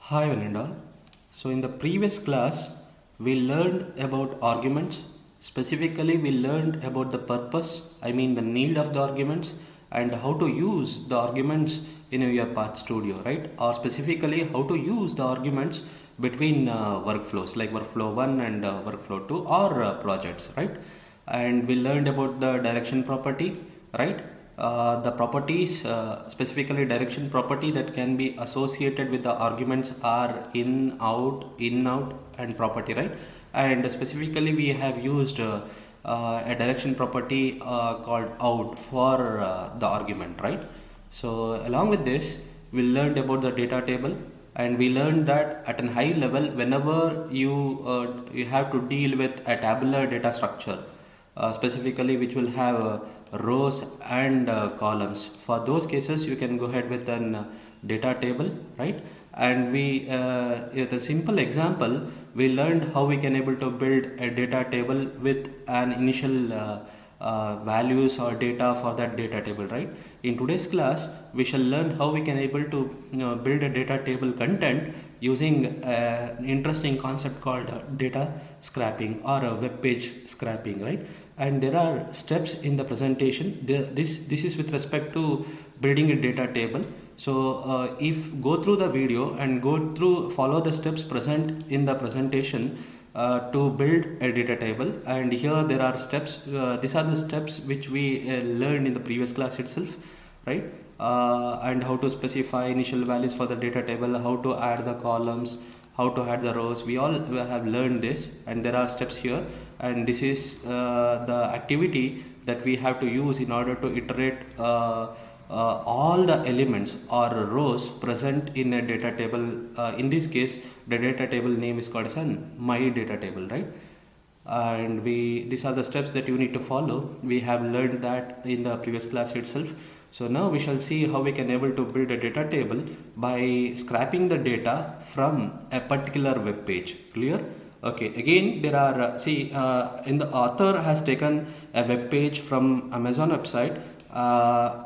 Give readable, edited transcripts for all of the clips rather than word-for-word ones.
Hi one and all. So in the previous class we learned about arguments. Specifically we learned about the purpose, I mean the need of the arguments and how to use the arguments in your Path Studio, right? Or specifically how to use the arguments between workflows like workflow 1 and workflow 2 or projects, right? And we learned about the direction property, right? The properties, specifically direction property that can be associated with the arguments are in, out and property, right? And specifically we have used a direction property called out for the argument, right? So along with this, we learned about the data table, and we learned that at a high level, whenever you have to deal with a tabular data structure, specifically which will have rows and columns. For those cases you can go ahead with an data table, right? And we with a simple example we learned how we can able to build a data table with an initial values or data for that data table, right? In today's class we shall learn how we can able to build a data table content using an interesting concept called data scrapping or a web page scrapping, right? And there are steps in the presentation. This is with respect to building a data table. So if go through the video and follow the steps present in the presentation to build a data table, and here there are steps. These are the steps which we learned in the previous class itself, right? And how to specify initial values for the data table, how to add the columns, how to add the rows. We all have learned this, and there are steps here, and this is the activity that we have to use in order to iterate all the elements or rows present in a data table. In this case the data table name is called as an my data table, right? And these are the steps that you need to follow. We have learned that in the previous class itself. So now we shall see how we can able to build a data table by scrapping the data from a particular web page. Clear? Okay, again there are in the author has taken a web page from Amazon website.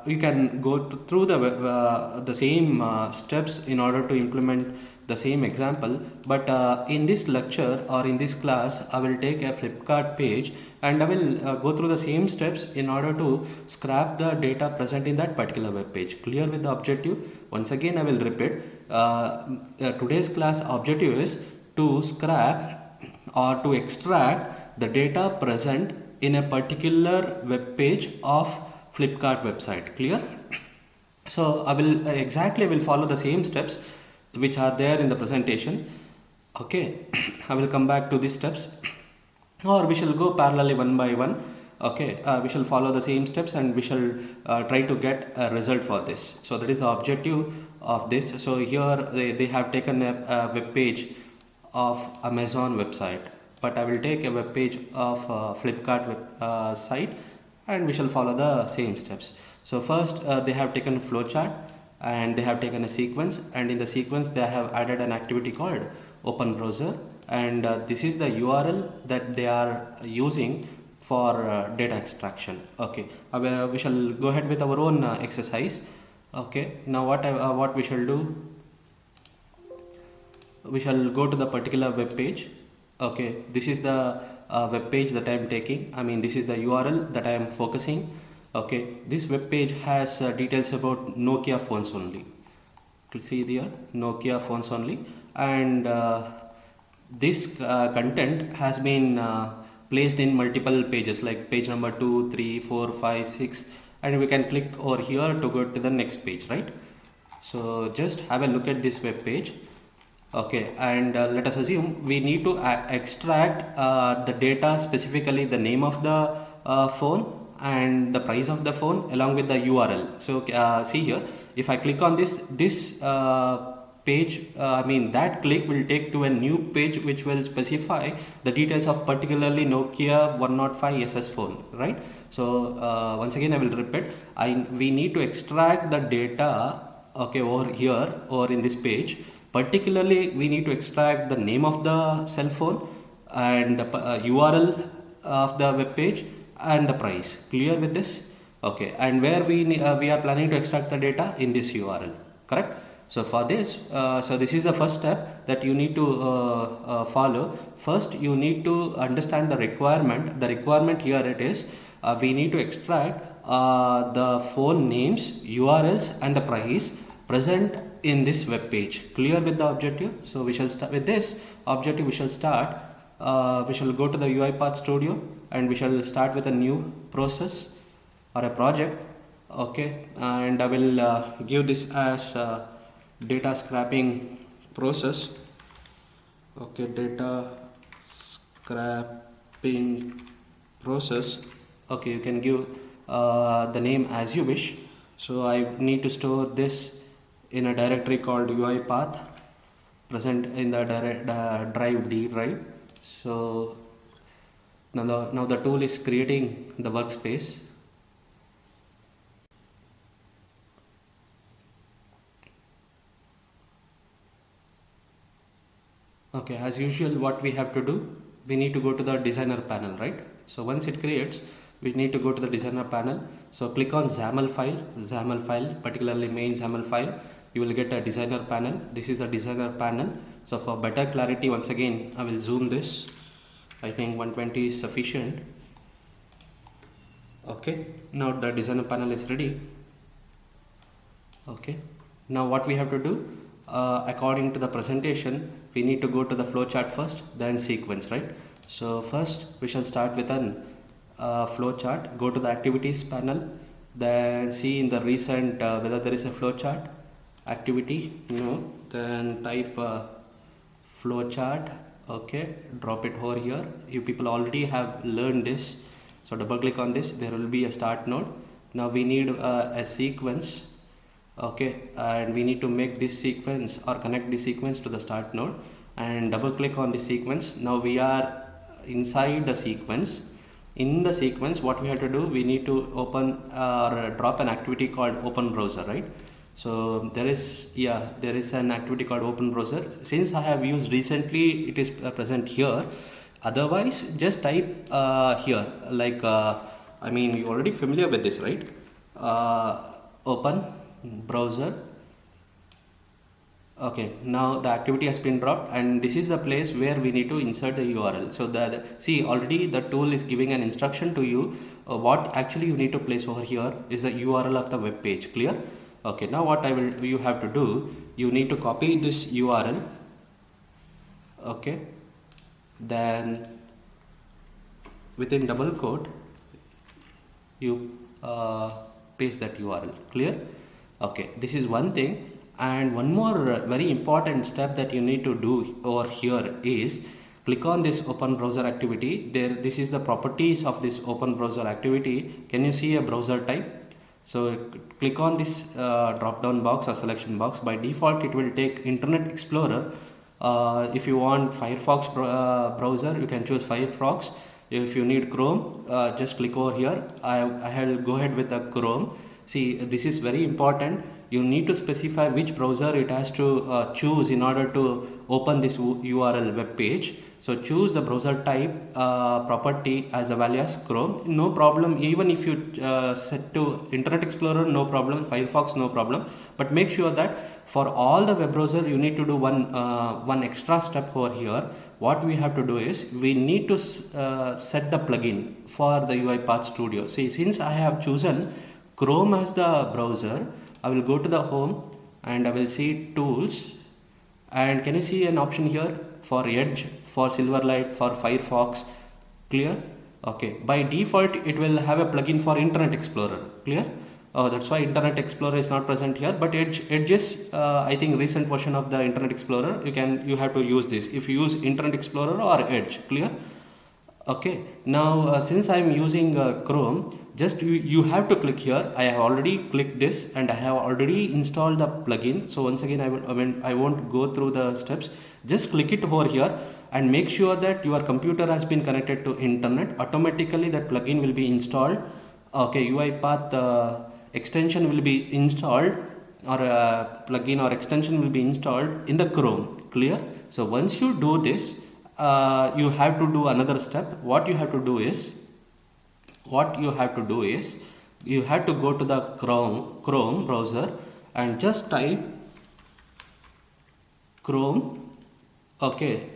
You can go through the same steps in order to implement the same example, but in this lecture or in this class I will take a Flipkart page and I will go through the same steps in order to scrap the data present in that particular web page. Clear with the objective? Once again I will repeat, today's class objective is to scrap or to extract the data present in a particular web page of Flipkart website. Clear? So I will follow the same steps which are there in the presentation. Okay, I will come back to these steps, or we shall go parallelly one by one. Okay, we shall follow the same steps and we shall try to get a result for this. So that is the objective of this. So here they have taken a web page of Amazon website, but I will take a web page of Flipkart site, and we shall follow the same steps. So first they have taken a flowchart and they have taken a sequence, and in the sequence they have added an activity called open browser, and this is the URL that they are using for data extraction. Okay, we shall go ahead with our own exercise. Okay, now what we shall do, we shall go to the particular web page. Okay, this is the web page that I am taking. I mean, this is the URL that I am focusing. Okay, this web page has details about Nokia phones only. See there, Nokia phones only, and this content has been placed in multiple pages like page number 2, 3, 4, 5, 6, and we can click over here to go to the next page, right? So just have a look at this web page. Okay, and let us assume we need to extract the data, specifically the name of the phone and the price of the phone along with the URL. So see here, if I click on this page, I mean that click will take to a new page which will specify the details of particularly Nokia 105 SS phone, right? So once again I will repeat, we need to extract the data, okay, over here or in this page. Particularly we need to extract the name of the cell phone and URL of the web page and the price. Clear with this? Okay, and where we are planning to extract the data in this URL, correct? So for this, so this is the first step that you need to follow. First, you need to understand the requirement. The requirement here it is, we need to extract the phone names, URLs and the price present in this web page. Clear with the objective? So we shall start with this objective. We shall start. We shall go to the UiPath Studio and we shall start with a new process or a project. Okay, and I will give this as data scraping process. Okay, data scraping process. Okay, you can give the name as you wish. So I need to store this in a directory called UiPath present in the drive D drive. So now the tool is creating the workspace. Okay, as usual, what we have to do, we need to go to the designer panel, right? So once it creates, we need to go to the designer panel. So click on XAML file, particularly main XAML file. You will get a designer panel. This is the designer panel. So for better clarity, once again, I will zoom this. I think 120 is sufficient. Okay, now the designer panel is ready. Okay, now what we have to do, according to the presentation, we need to go to the flowchart first, then sequence, right? So first we shall start with an flowchart. Go to the activities panel, then see in the recent whether there is a flowchart activity. No, then type flowchart. Okay, drop it over here. You people already have learned this, so double click on this. There will be a start node. Now we need a sequence. Okay, and we need to make this sequence or connect the sequence to the start node and double click on the sequence. Now we are inside the sequence. In the sequence, what we have to do, we need to open or drop an activity called open browser, right? So there is an activity called open browser. Since I have used recently, it is present here. Otherwise, just type here, like I mean, you're already familiar with this, right? Open browser. Okay, now the activity has been dropped and this is the place where we need to insert the URL. So see, already the tool is giving an instruction to you. What actually you need to place over here is the URL of the web page. Clear? Okay, now what you have to do, you need to copy this URL. Okay, then within double quote you paste that URL. Clear? Okay, this is one thing. And one more very important step that you need to do over here is click on this open browser activity. This is the properties of this open browser activity. Can you see a browser type? So click on this drop down box or selection box. By default it will take Internet Explorer. If you want Firefox browser, you can choose Firefox. If you need Chrome, just click over here. I will go ahead with the Chrome. See, this is very important. You need to specify which browser it has to choose in order to open this URL web page. So choose the browser type property as a value as Chrome. No problem. Even if you set to Internet Explorer, no problem. Firefox, no problem. But make sure that for all the web browser, you need to do one extra step over here. What we have to do is we need to set the plugin for the UiPath Studio. See, since I have chosen Chrome as the browser, I will go to the home and I will see tools, and can you see an option here for Edge, for Silverlight, for Firefox? Clear? Okay, by default it will have a plugin for Internet Explorer. Clear? That's why Internet Explorer is not present here, but Edge is I think recent version of the Internet Explorer. You have to use this if you use Internet Explorer or Edge. Clear? Okay, now since I am using Chrome, just you have to click here. I have already clicked this and I have already installed the plugin. So once again I won't go through the steps. Just click it over here and make sure that your computer has been connected to internet. Automatically that plugin will be installed. Okay, UiPath extension will be installed, or a plugin or extension will be installed in the Chrome. Clear? So once you do this, you have to do another step. What you have to do is you have to go to the Chrome browser and just type Chrome, okay,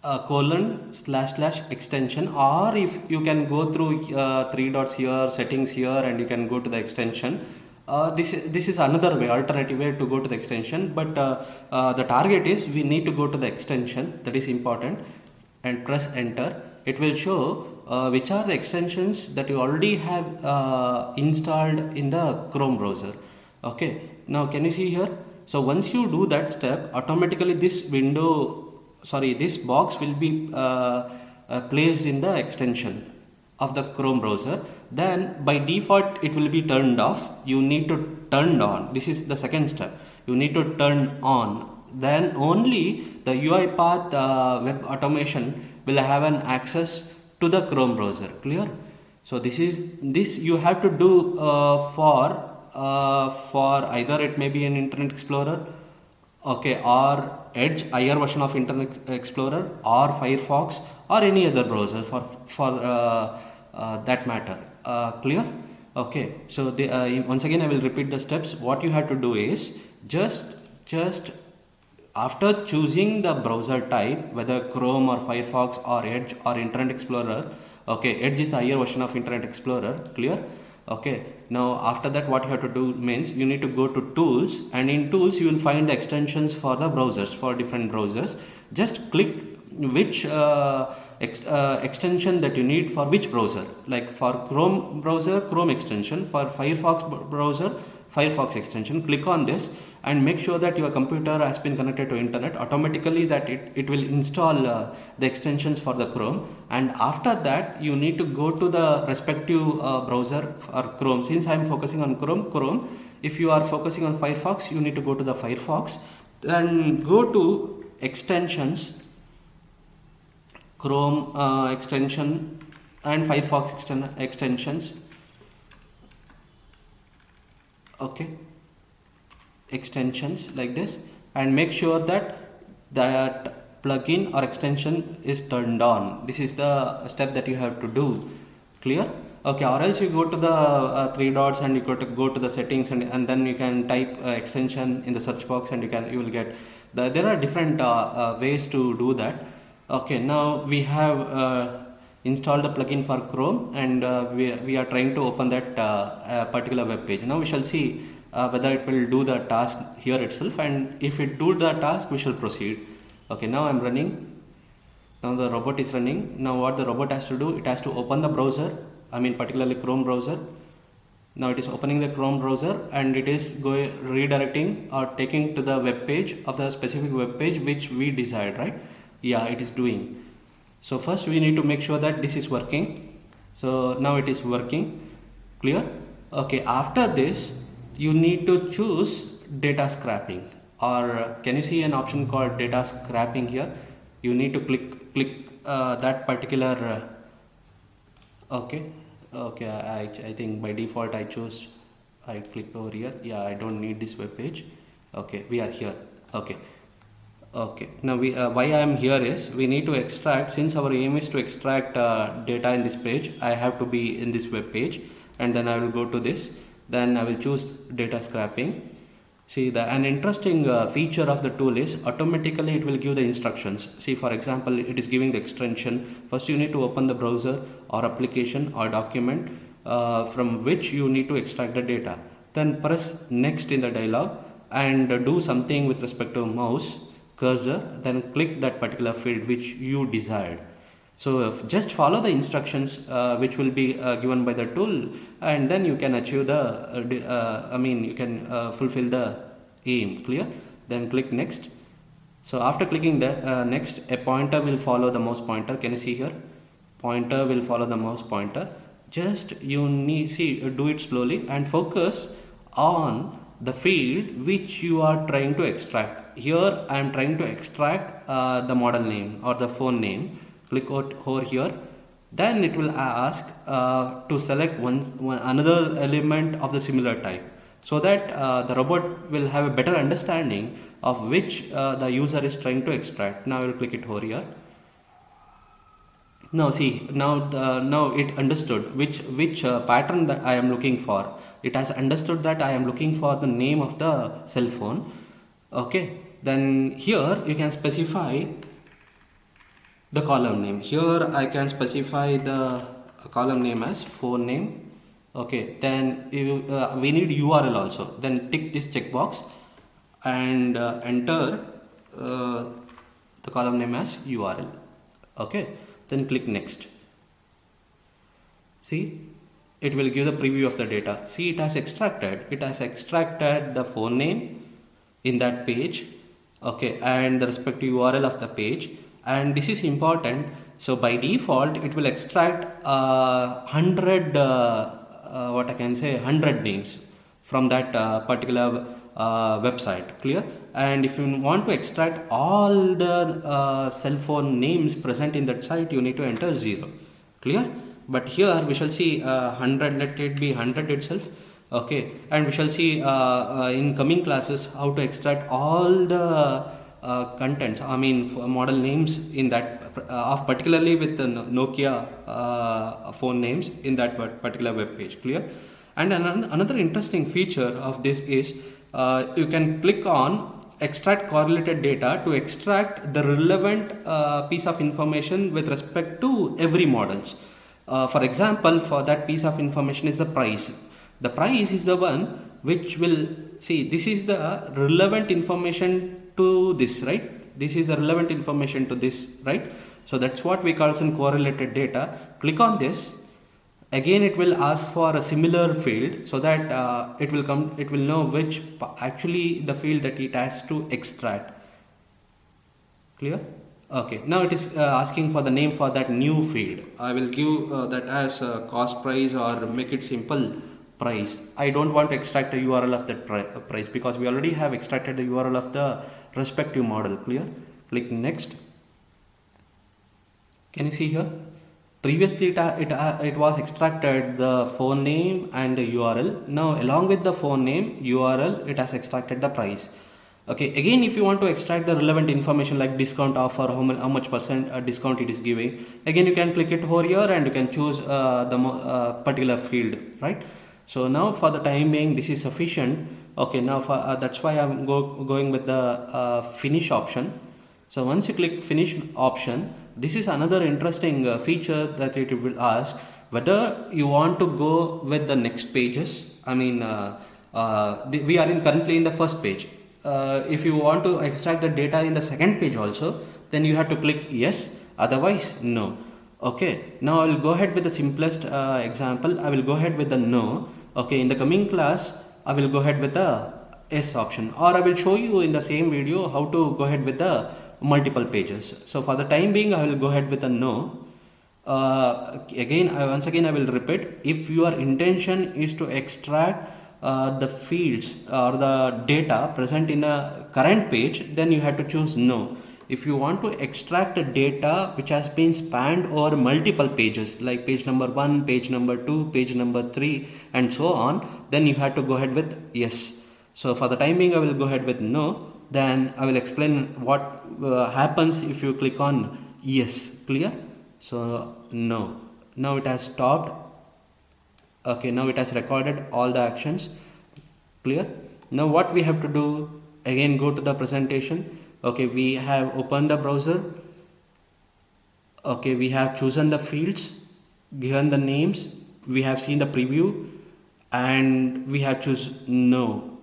colon slash slash extension, or if you can go through three dots here, settings here, and you can go to the extension. This is another way, alternative way to go to the extension, but the target is we need to go to the extension, that is important, and press enter. It will show which are the extensions that you already have installed in the Chrome browser. Okay, now can you see here? So once you do that step, automatically this this box will be placed in the extension of the Chrome browser. Then by default it will be turned off. You need to turn on. This is the second step. You need to turn on. Then only the UiPath web automation will have an access to the Chrome browser. Clear? So this you have to do for either it may be an Internet Explorer, okay, or Edge, higher version of Internet Explorer, or Firefox, or any other browser for that matter. Clear? Okay. So once again I will repeat the steps. What you have to do is just after choosing the browser type, whether Chrome or Firefox or Edge or Internet Explorer, okay, Edge is the higher version of Internet Explorer. Clear? Okay, now after that what you have to do means you need to go to tools, and in tools you will find the extensions for the browsers, for different browsers. Just click which extension that you need for which browser. Like for Chrome browser, Chrome extension; for Firefox browser, Firefox extension. Click on this and make sure that your computer has been connected to internet. Automatically that it will install the extensions for the Chrome, and after that you need to go to the respective browser for Chrome. Since I am focusing on Chrome, if you are focusing on Firefox, you need to go to the Firefox, then go to extensions, Chrome extension and Firefox extensions. Okay, extensions like this, and make sure that plugin or extension is turned on. This is the step that you have to do. Clear? Okay, or else you go to the three dots and you go to the settings, and then you can type extension in the search box, and you will get there are different ways to do that. Okay, now we have install the plugin for Chrome, and we are trying to open that particular web page. Now we shall see whether it will do the task here itself, and if it do the task we shall proceed. Okay, now I'm running. Now the robot is running. Now what the robot has to do, it has to open the browser, I mean particularly Chrome browser. Now it is opening the Chrome browser, and it is redirecting or taking to the web page of the specific web page which we desired, right? Yeah, it is doing. So first we need to make sure that this is working. So now it is working. Clear? Okay, after this you need to choose data scraping, or can you see an option called data scraping here? You need to click that particular okay. I think by default I clicked over here. Yeah, I don't need this web page. Okay, we are here. Okay, now why I am here is we need to extract, since our aim is to extract data in this page. I have to be in this web page, and then I will go to this, then I will choose data scraping. See, an interesting feature of the tool is automatically it will give the instructions. See, for example, it is giving the extension. First you need to open the browser or application or document from which you need to extract the data. Then press next in the dialog and do something with respect to mouse cursor, then click that particular field which you desired. So just follow the instructions which will be given by the tool, and then you can achieve you can fulfill the aim. Clear? Then click next. So after clicking the next, a pointer will follow the mouse pointer. Can you see here? Pointer will follow the mouse pointer. Just you need do it slowly and focus on the field which you are trying to extract. Here I am trying to extract the model name or the phone name. Click over here, then it will ask to select another element of the similar type, so that the robot will have a better understanding of which the user is trying to extract. Now I will click it over here. Now see, now it understood which pattern that I am looking for. It has understood that I am looking for the name of the cell phone. Okay, Then here you can specify the column name. Here I can specify the column name as phone name. Okay, then we need URL also. Then tick this checkbox and enter the column name as URL. Okay, then click next. See, it will give the preview of the data. See, it has extracted the phone name in that page, okay, and the respective URL of the page. And this is important. So by default it will extract 100 what I can say 100 names from that particular website. Clear? And if you want to extract all the cell phone names present in that site, you need to enter 0. Clear? But here we shall see 100, let it be 100 itself. Okay, and we shall see in coming classes how to extract all the contents, I mean model names in that of particularly with the Nokia phone names in that particular web page. Clear? And another interesting feature of this is you can click on extract correlated data to extract the relevant piece of information with respect to every models. For example, for that piece of information is the price. The price is the one which will see, this is the relevant information to this, right? This is the relevant information to this, right? So that's what we call some correlated data. Click on this. Again it will ask for a similar field, so that it will know which actually the field that it has to extract. Clear? Okay, now it is asking for the name for that new field. I will give that as cost price, or make it simple price. I don't want to extract the URL of that price, because we already have extracted the URL of the respective model. Clear? Click next. Can you see here? Previously it was extracted the phone name and the URL. Now along with the phone name, URL, it has extracted the price. Okay, again if you want to extract the relevant information like discount offer, how much percent discount it is giving, again you can click it over here and you can choose the particular field, right? So now for the time being this is sufficient. Okay, now for that's why I'm going with the finish option. So once you click finish option, this is another interesting feature that it will ask whether you want to go with the next pages. I mean we are currently in the first page. If you want to extract the data in the second page also, then you have to click yes, otherwise no. Okay, now I will go ahead with the simplest example. I will go ahead with the no. Okay, in the coming class I will go ahead with the yes option, or I will show you in the same video how to go ahead with the multiple pages. So for the time being I will go ahead with a no. Once again I will repeat, if your intention is to extract the fields or the data present in a current page, then you have to choose no. If you want to extract the data which has been spanned over multiple pages, like page number 1, page number 2, page number 3 and so on, then you have to go ahead with yes. So for the time being I will go ahead with no. Then I will explain what happens if you click on yes. Clear? So no. Now it has stopped. Okay, now it has recorded all the actions. Clear? Now what we have to do, again go to the presentation. Okay, we have opened the browser. Okay, we have chosen the fields, given the names, we have seen the preview, and we have choose no.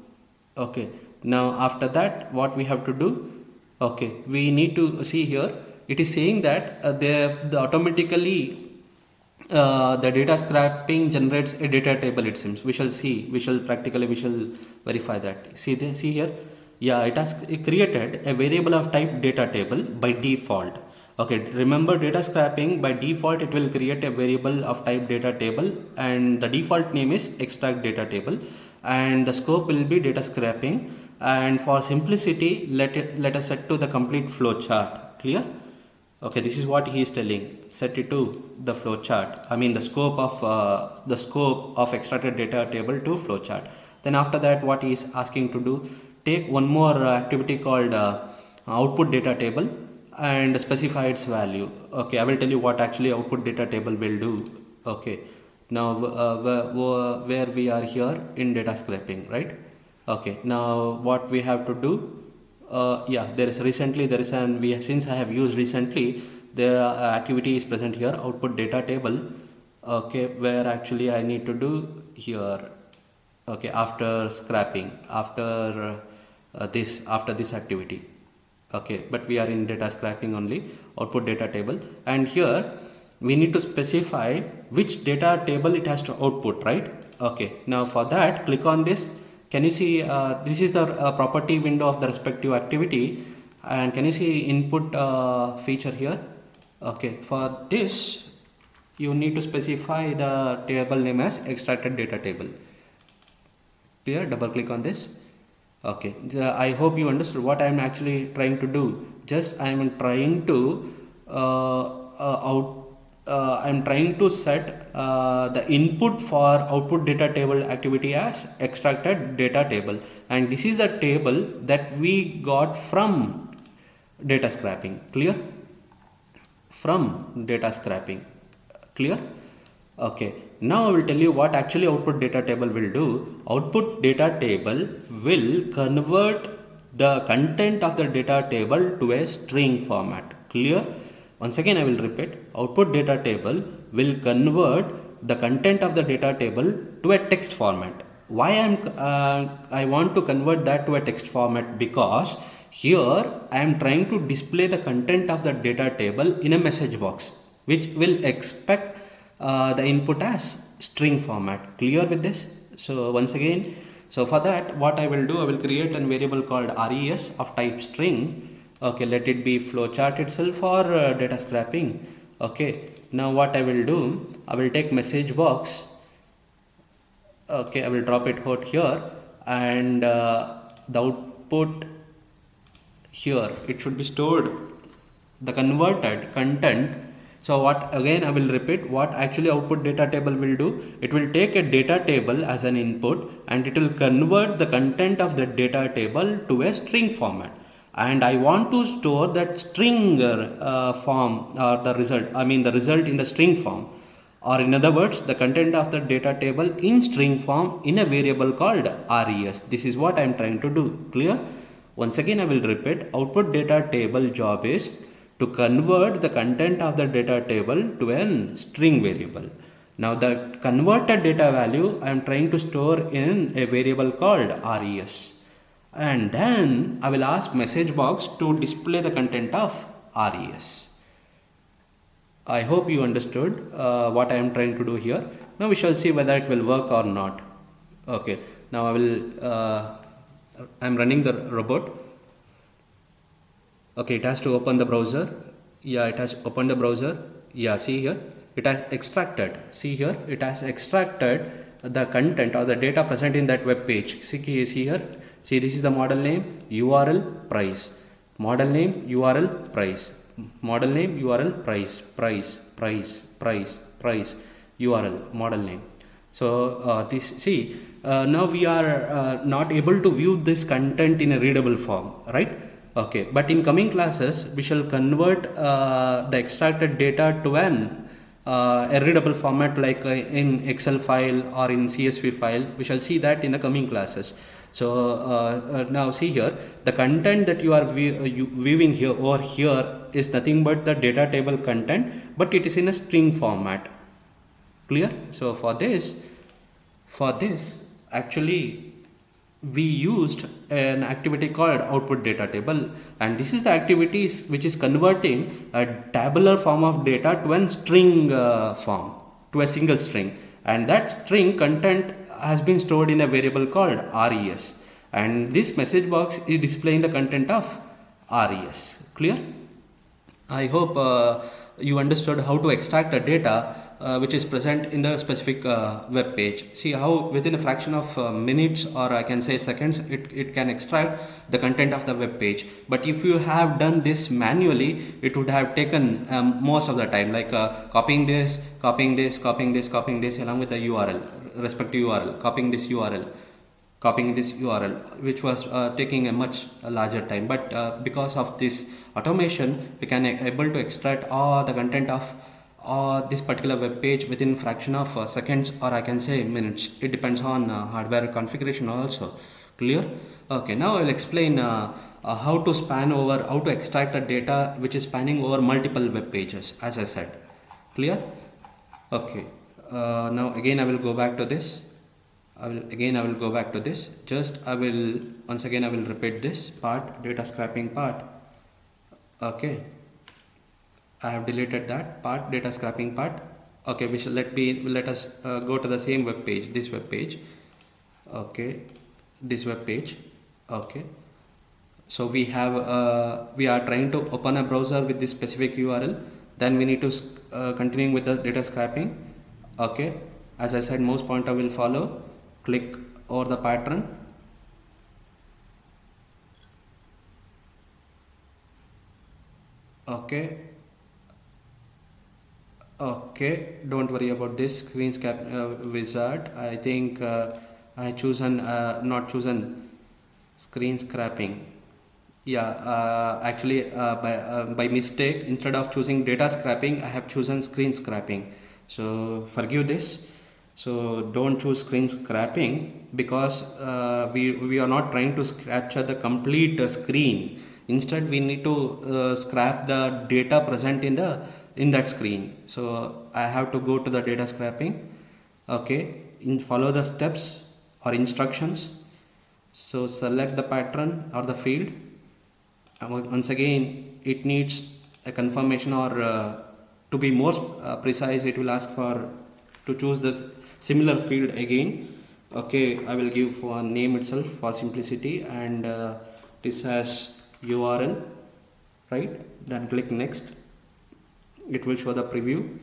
Okay, now after that what we have to do, okay, we need to see here, it is saying that the automatically the data scraping generates a data table, it seems. We shall verify that. See here, yeah, it has created a variable of type data table by default. Okay, remember data scraping, by default it will create a variable of type data table, and the default name is extract data table, and the scope will be data scraping. And for simplicity, let us set to the complete flow chart. Clear? Okay, this is what he is telling. Set it to the flow chart. I mean the scope of extracted data table to flow chart. Then after that, what he is asking to do, take one more activity called output data table and specify its value. Okay, I will tell you what actually output data table will do. Okay, now where we are here in data scraping, right? Okay, now what we have to do, Yeah, there is recently there is an we since I have used recently the activity is present here, output data table. Okay, where actually I need to do here. Okay, after scrapping, after this activity. Okay, but we are in data scrapping only, output data table, and here we need to specify which data table it has to output, right? Okay, now for that click on this. Can you see this is the property window of the respective activity, and can you see input feature here? Okay, for this you need to specify the table name as extracted data table. Clear? Double click on this. Okay, I hope you understood what I am actually trying to do. Just I am trying to I am trying to set the input for output data table activity as extracted data table, and this is the table that we got from data scrapping. Clear? From data scrapping. Clear? Okay, now I will tell you what actually output data table will do. Output data table will convert the content of the data table to a string format. Clear? Once again I will repeat, output data table will convert the content of the data table to a text format. Why I want to convert that to a text format? Because here I am trying to display the content of the data table in a message box, which will expect the input as string format. Clear with this? So once again, so for that what I will do, I will create a variable called res of type string. Okay, let it be flowchart itself or data scrapping. Okay, now what I will do, I will take message box. Okay, I will drop it out here, and the output here it should be stored the converted content. So what, again I will repeat what actually output data table will do. It will take a data table as an input and it will convert the content of the data table to a string format, and I want to store that string form or the result, I mean the result in the string form, or in other words the content of the data table in string form in a variable called res. This is what I am trying to do. Clear? Once again I will repeat, output data table job is to convert the content of the data table to a string variable. Now the converted data value I am trying to store in a variable called res, and then I will ask message box to display the content of res. I hope you understood what I am trying to do here. Now we shall see whether it will work or not. Okay, now I am running the robot. Okay, it has to open the browser. Yeah, it has opened the browser. Yeah, see here, it has extracted. See here, it has extracted the content or the data present in that web page. See here, see, this is the model name, URL, price, model name, URL, price, model name, URL, price, URL, model name. So now we are not able to view this content in a readable form, right? Okay, but in coming classes we shall convert the extracted data to a readable format, like in Excel file or in CSV file. We shall see that in the coming classes. So now see here, the content that you are viewing here over here is nothing but the data table content, but it is in a string format. Clear? So for this actually we used an activity called output data table, and this is the activity which is converting a tabular form of data to a string form, to a single string, and that string content has been stored in a variable called res, and this message box is displaying the content of res. Clear? I hope you understood how to extract the data which is present in the specific web page. See how within a fraction of minutes, or I can say seconds, it can extract the content of the web page. But if you have done this manually, it would have taken most of the time, like copying this along with the URL, respective URL, copying this URL, which was taking a much larger time. But because of this automation, we can able to extract all the content of this particular web page within fraction of seconds, or I can say minutes. It depends on hardware configuration also. Clear? Okay, now I will explain how to span over, how to extract the data which is spanning over multiple web pages, as I said. Clear? Okay. Now again I will go back to this. I will go back to this. Just I will once again I will repeat this part, data scraping part. Okay. I have deleted that part, data scraping part. Okay, we shall let us go to the same web page, this web page. Okay, this web page. Okay, so we are trying to open a browser with this specific URL. Then we need to continue with the data scraping. Okay, as I said, mouse pointer will follow. Click over the pattern. Okay. Okay, don't worry about this screen cap wizard. I think I chosen not chosen screen scraping. Yeah, actually by mistake, instead of choosing data scraping, I have chosen screen scraping. So forgive this. So don't choose screen scraping, because we are not trying to capture the complete screen. Instead, we need to scrap the data present in that screen. So I have to go to the data scraping. Okay, follow the steps or instructions. So select the pattern or the field. Once again, it needs a confirmation, or to be more precise, it will ask for to choose this similar field again. Okay, I will give for name itself for simplicity, and this has URL, right? Then click next. It will show the preview.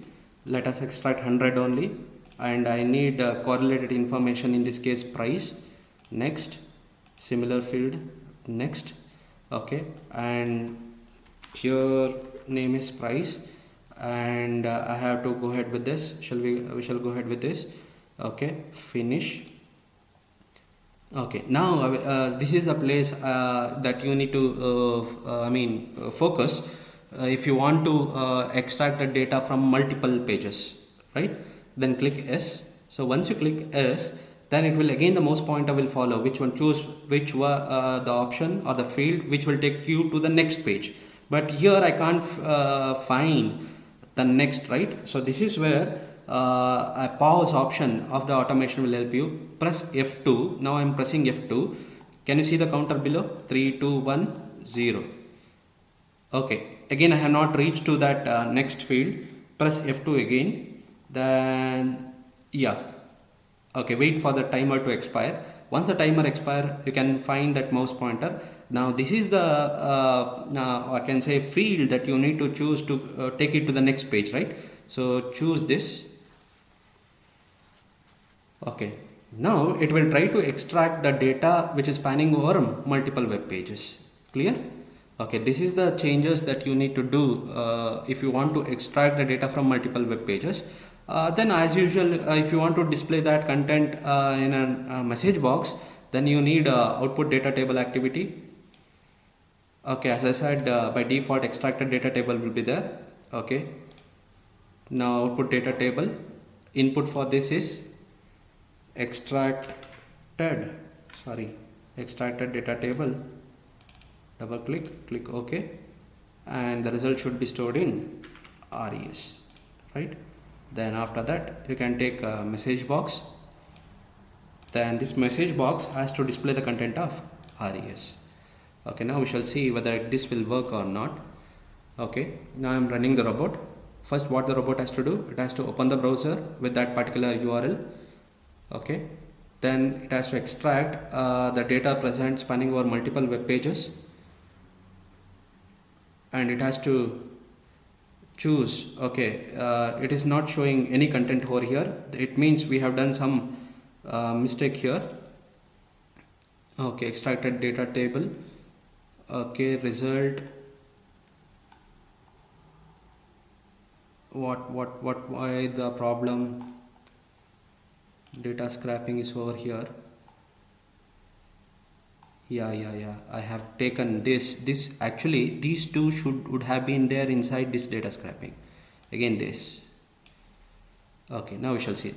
Let us extract 100 only, and I need correlated information, in this case price. Next, similar field. Next. Okay, and here name is price, and I have to go ahead with this. We shall go ahead with this. Okay, finish. Okay, now this is the place that you need to focus if you want to extract the data from multiple pages, right? Then click S. So once you click S, then it will again, the mouse pointer will follow which one, choose which the option or the field which will take you to the next page. But here I can't find the next, right? So this is where a pause option of the automation will help you. Press F2. Now I am pressing F2. Can you see the counter below? 3, 2, 1, 0. Okay, again I have not reached to that next field. Press F2 again. Then yeah, okay, wait for the timer to expire. Once the timer expire, you can find that mouse pointer. Now this is the I can say field that you need to choose to take it to the next page, right? So choose this. Okay, now it will try to extract the data which is spanning over multiple web pages. Clear? Okay, this is the changes that you need to do if you want to extract the data from multiple web pages. Then as usual, if you want to display that content in a message box, then you need output data table activity. Okay, as I said, by default extracted data table will be there. Okay, now output data table, input for this is extracted data table. Double click OK, and the result should be stored in RES, right? Then after that you can take a message box. Then this message box has to display the content of RES. Okay, now we shall see whether this will work or not. Okay, now I am running the robot. First, what the robot has to do, it has to open the browser with that particular URL. Okay, then it has to extract the data present spanning over multiple web pages, and it has to choose. Okay, it is not showing any content over here. It means we have done some mistake here. Okay, extracted data table. Okay, result. Why the problem? Data scraping is over here. Yeah, I have taken this actually these two would have been there inside this data scraping. Again this. Okay, now we shall see.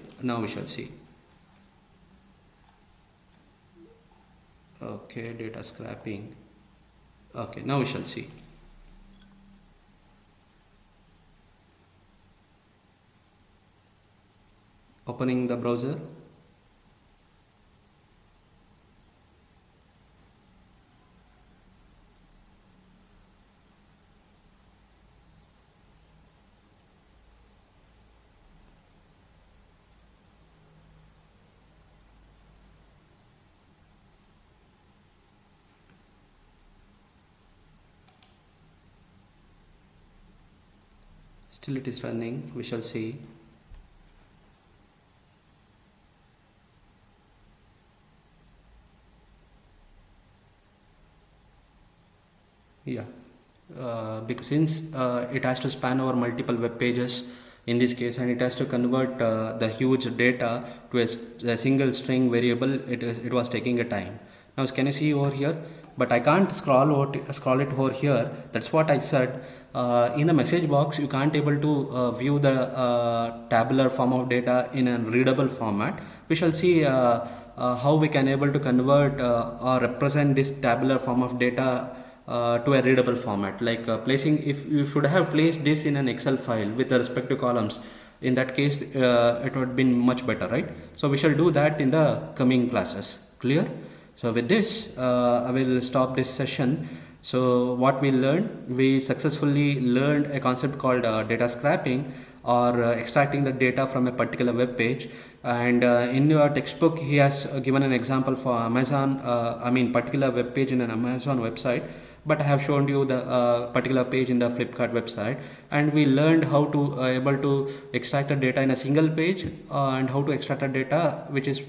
Okay, data scraping. Okay, now we shall see. Opening the browser. Still it is running, we shall see. Yeah, because since it has to span over multiple web pages in this case, and it has to convert the huge data to a single string variable, it was taking a time. Now can you see over here? But I can't scroll it over here. That's what I said. In the message box, you can't able to view the tabular form of data in a readable format. We shall see how we can able to convert or represent this tabular form of data to a readable format, like placing, if you should have placed this in an Excel file with the respective columns, in that case it would have been much better, right? So we shall do that in the coming classes. Clear? So with this I will stop this session. So what we learned, we successfully learned a concept called data scraping, or extracting the data from a particular web page. And in your textbook he has given an example for Amazon, particular web page in an Amazon website, but I have shown you the particular page in the Flipkart website, and we learned how to able to extract the data in a single page, and how to extract the data which is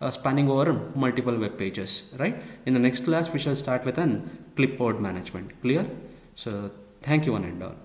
spanning over multiple web pages, right? In the next class we shall start with an clipboard management. Clear? So thank you one and all.